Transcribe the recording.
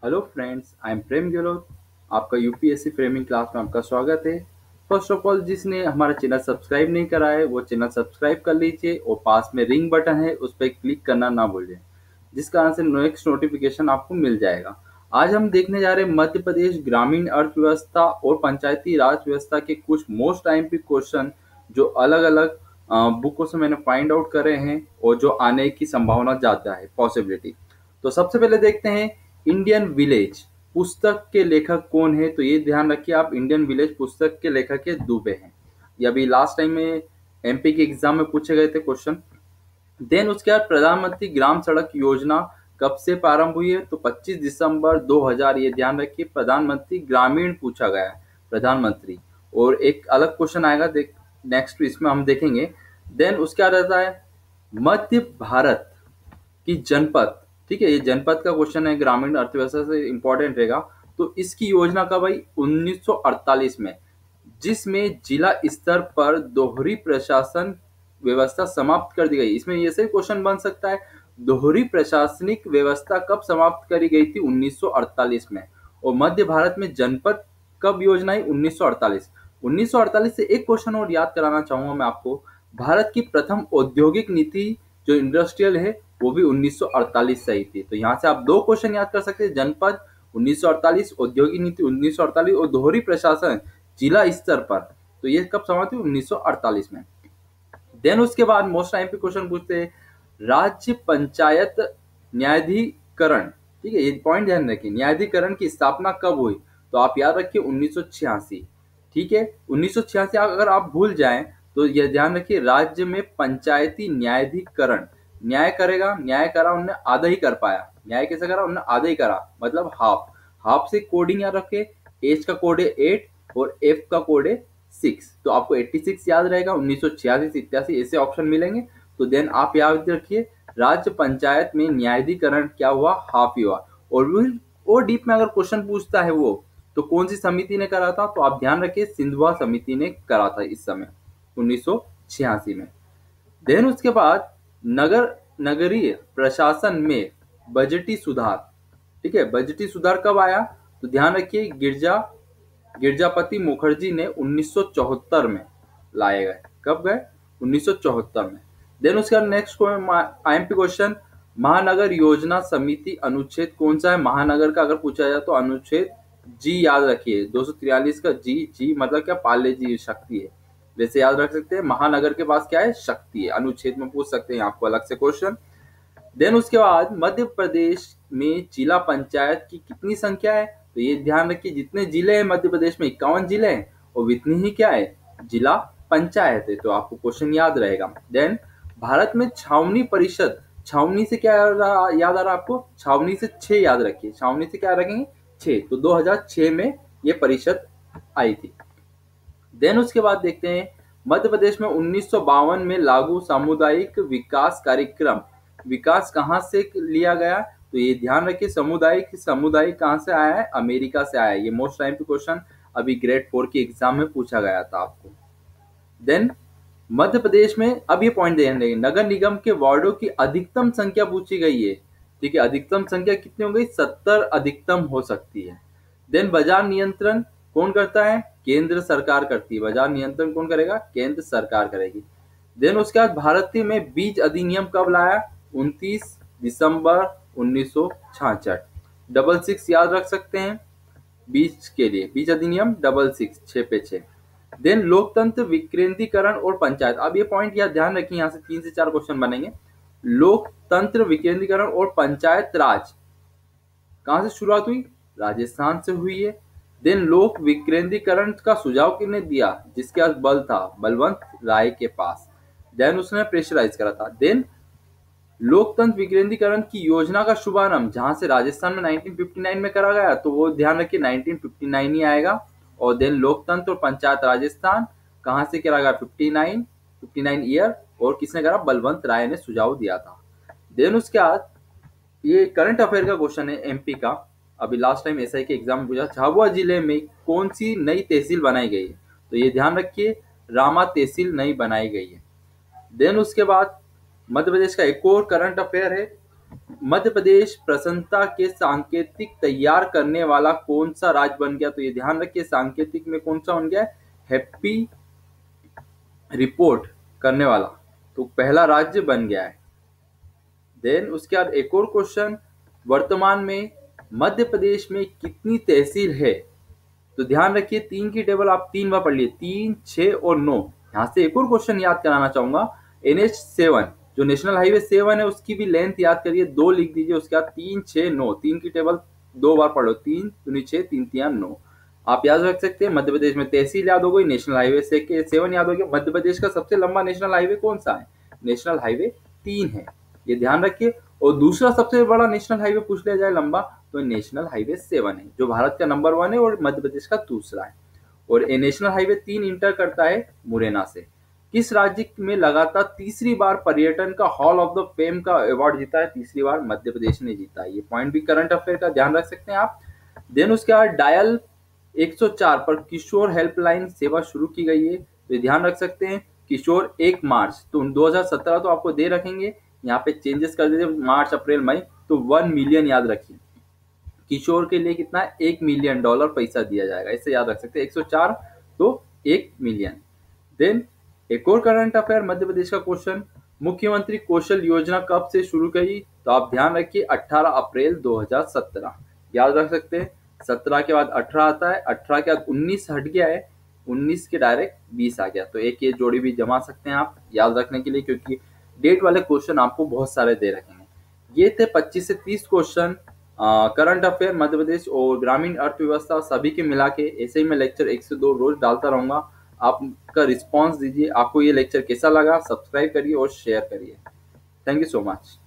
Hello friends, I am प्रेम गेहलोत। आपका UPSC framing class में आपका स्वागत है। फर्स्ट ऑफ ऑल, जिसने हमारा चैनल सब्सक्राइब नहीं करा है वो चैनल सब्सक्राइब कर लीजिए और पास में रिंग बटन है उस पर क्लिक करना ना भूलें, जिस कारण से नेक्स्ट नोटिफिकेशन आपको मिल जाएगा। आज हम देखने जा रहे हैं मध्य प्रदेश ग्रामीण अर्थव्यवस्था और पंचायती राज व्यवस्था के कुछ मोस्ट आईएमपी क्वेश्चन जो अलग अलग बुकों से मैंने फाइंड आउट करे हैं और जो आने की संभावना ज़्यादा है, पॉसिबिलिटी। तो सबसे पहले देखते हैं इंडियन विलेज पुस्तक के लेखक कौन है। तो ये ध्यान रखिए आप, इंडियन विलेज पुस्तक के लेखक के दुबे हैं। ये अभी लास्ट टाइम में एमपी के एग्जाम में पूछे गए थे क्वेश्चन। देन उसके बाद प्रधानमंत्री ग्राम सड़क योजना कब से प्रारंभ हुई है? तो 25 दिसंबर 2000। ये ध्यान रखिए, प्रधानमंत्री ग्रामीण पूछा गया है, प्रधानमंत्री। और एक अलग क्वेश्चन आएगा नेक्स्ट इसमें हम देखेंगे। देन उसके बाद आता है मध्य भारत कि जनपद, ठीक है, ये जनपद का क्वेश्चन है, ग्रामीण अर्थव्यवस्था से इंपॉर्टेंट रहेगा। तो इसकी योजना कब आई? 1948 में, जिसमें जिला स्तर पर दोहरी प्रशासन व्यवस्था समाप्त कर दी गई। इसमें ये से क्वेश्चन बन सकता है, दोहरी प्रशासनिक व्यवस्था कब समाप्त करी गई थी? 1948 में। और मध्य भारत में जनपद कब योजना आई? 1948। 1948 से एक क्वेश्चन और याद कराना चाहूंगा मैं आपको। भारत की प्रथम औद्योगिक नीति जो इंडस्ट्रियल है वो भी 1948 से आई थी। तो यहाँ से आप दो क्वेश्चन याद कर सकते हैं, जनपद 1948, औद्योगिक नीति 1948 और दोहरी प्रशासन जिला स्तर पर। तो ये कब समाप्त हुई? 1948 में। देन उसके बाद मोस्ट टाइम पे क्वेश्चन पूछते हैं राज्य पंचायत न्यायाधिकरण, ठीक है, ये पॉइंट ध्यान रखिए, न्यायाधिकरण की स्थापना कब हुई? तो आप याद रखिए 1986, ठीक है। 1986 अगर आप भूल जाएं तो ये ध्यान रखिए, राज्य में पंचायती न्यायाधिकरण न्याय करेगा, न्याय करा उनने आधा ही कर पाया। न्याय कैसे करा? उन्होंने आधा ही करा, मतलब हाफ। हाफ से कोडिंग याद रखे, एच का कोड है 8 और एफ का कोड है 6। तो आपको 86 याद रहेगा, 1986 से 87 ऐसे ऑप्शन मिलेंगे। तो देन आप याद रखिए राज्य पंचायत में न्यायाधिकरण क्या हुआ? हाफ ही हुआ। और डीप में अगर क्वेश्चन पूछता है वो, तो कौन सी समिति ने करा था? तो आप ध्यान रखिए सिंधुआ समिति ने करा था इस समय 1986 में। देन उसके बाद नगरीय प्रशासन में बजटी सुधार, ठीक है, बजटी सुधार कब आया? तो ध्यान रखिए गिरजापति मुखर्जी ने 1974 में लाए गए। कब गए? 1974 में। देन उसके बाद नेक्स्ट आईएमपी क्वेश्चन, महानगर योजना समिति अनुच्छेद कौन सा है? महानगर का अगर पूछा जाए तो अनुच्छेद जी याद रखिए, 243 का जी मतलब क्या? पाले जी शक्ति है, वैसे याद रख सकते हैं। महानगर के पास क्या है? शक्ति है। अनुच्छेद में पूछ सकते हैं आपको अलग से क्वेश्चन। देन उसके बाद मध्य प्रदेश में जिला पंचायत की कितनी संख्या है? तो ये ध्यान रखिए, जितने जिले हैं मध्य प्रदेश में 51 जिले हैं और इतनी ही क्या है? जिला पंचायत है। तो आपको क्वेश्चन याद रहेगा। देन भारत में छावनी परिषद, छावनी से क्या याद आ रहा आपको? छावनी से 6 याद रखिए, छावनी से क्या रखेंगे? 6। तो 2006 में ये परिषद आई थी। देन उसके बाद देखते हैं मध्य प्रदेश में 1952 में लागू सामुदायिक विकास कार्यक्रम, विकास कहाँ से लिया गया? तो ये ध्यान रखिए सामुदायिक कहाँ से आया है? अमेरिका से आया है। ये मोस्ट टाइम पे क्वेश्चन अभी ग्रेड 4 के एग्जाम में पूछा गया था आपको। देन मध्य प्रदेश में अब ये पॉइंट ध्यान रखिए, नगर निगम के वार्डों की अधिकतम संख्या पूछी गई है, ठीक है। अधिकतम संख्या कितनी हो गई? 70 अधिकतम हो सकती है। देन बाजार नियंत्रण कौन करता है? केंद्र सरकार करती है। बाजार नियंत्रण कौन करेगा? केंद्र सरकार करेगी। देन उसके बाद भारत में बीज अधिनियम कब लाया? 29 दिसंबर 1966। 66 याद रख सकते हैं बीज के लिए, बीज अधिनियम 66, 6 पे 6। देन लोकतंत्र विकेंद्रीकरण और पंचायत, अब ये पॉइंट याद ध्यान रखिए, यहाँ से 3 से 4 क्वेश्चन बनेंगे। लोकतंत्र विकेंद्रीकरण और पंचायत राज कहाँ से शुरुआत हुई? राजस्थान से हुई है। देन लोक विकेंद्रीकरण का सुझाव किसने दिया? जिसके पास बल था, बलवंत राय के पास। देन उसने प्रेशराइज करा था। देन लोकतंत्र विकेंद्रीकरण की योजना का शुभारंभ जहां से राजस्थान में 1959 में करा गया, तो वो ध्यान रखिए 1959 ही आएगा। और देन लोकतंत्र और पंचायत राजस्थान कहां से करा गया? 59 ईयर। और किसने करा? बलवंत राय ने सुझाव दिया था। देन उसके बाद ये करंट अफेयर का क्वेश्चन है एमपी का, अभी लास्ट टाइम एसआई के एग्जाम में पूछा, झाबुआ जिले में कौन सी नई तहसील बनाई गई है? तो ये ध्यान रखिए रामा तहसील नई बनाई गई है। देन उसके बाद मध्य प्रदेश का एक और करंट अफेयर है, मध्य प्रदेश प्रसन्नता के सांकेतिक तैयार करने वाला कौन सा राज्य बन गया? तो ये ध्यान रखिए, सांकेतिक में कौन सा बन गया है? हैप्पी रिपोर्ट करने वाला, तो पहला राज्य बन गया है। देन उसके बाद एक और क्वेश्चन, वर्तमान में मध्य प्रदेश में कितनी तहसील है? तो ध्यान रखिए, 3 की टेबल आप 3 बार पढ़ लिए, 3, 6 और 9। यहाँ से एक और क्वेश्चन याद कराना चाहूंगा, NH7 जो नेशनल हाईवे 7 है उसकी भी लेंथ याद करिए, 2 लिख दीजिए। उसके बाद 3, 6, 9, 3 की टेबल 2 बार पढ़ लो, 3 दूनी 6, 3 तिया 9। आप याद रख सकते हैं, मध्य प्रदेश में तहसील याद हो गई, नेशनल हाईवे 7 याद हो गया। मध्य प्रदेश का सबसे लंबा नेशनल हाईवे कौन सा है? नेशनल हाईवे 3 है, ये ध्यान रखिए। और दूसरा सबसे बड़ा नेशनल हाईवे पूछ लिया जाए लंबा, तो नेशनल हाईवे 7 है, जो भारत का नंबर 1 है और मध्य प्रदेश का दूसरा है। और ये नेशनल हाईवे 3 इंटर करता है मुरैना से। किस राज्य में लगातार तीसरी बार पर्यटन का हॉल ऑफ द फेम का अवार्ड जीता है? तीसरी बार मध्य प्रदेश ने जीता है। ये पॉइंट भी करंट अफेयर का ध्यान रख सकते हैं आप। देन उसके बाद डायल 104 पर किशोर हेल्पलाइन सेवा शुरू की गई है, तो ध्यान रख सकते हैं किशोर 1 मार्च, तो 2017 तो आपको दे रखेंगे, यहाँ पे चेंजेस कर दीजिए मार्च अप्रैल मई, तो 1 मिलियन याद रखिए। किशोर के लिए कितना? $1 मिलियन पैसा दिया जाएगा, इसे याद रख सकते हैं। 104 तो 1 मिलियन। देन एक और करंट अफेयर मध्य प्रदेश का क्वेश्चन, मुख्यमंत्री कौशल योजना कब से शुरू की? तो आप ध्यान रखिए 18 अप्रैल 2017 याद रख सकते हैं। 17 के बाद 18 आता है, 18 के बाद 19 हट गया है, 19 के डायरेक्ट 20 आ गया, तो एक ये जोड़ी भी जमा सकते हैं आप याद रखने के लिए, क्योंकि डेट वाले क्वेश्चन आपको बहुत सारे दे रखेंगे। ये थे 25 से 30 question current affair Madhya Pradesh और ग्रामीण अर्थव्यवस्था सभी के मिला के। ऐसे ही मैं लेक्चर 1 से 2 रोज डालता रहूंगा, आपका रिस्पांस दीजिए। आपको ये लेक्चर कैसा लगा? सब्सक्राइब करिए और शेयर करिए। Thank you so much.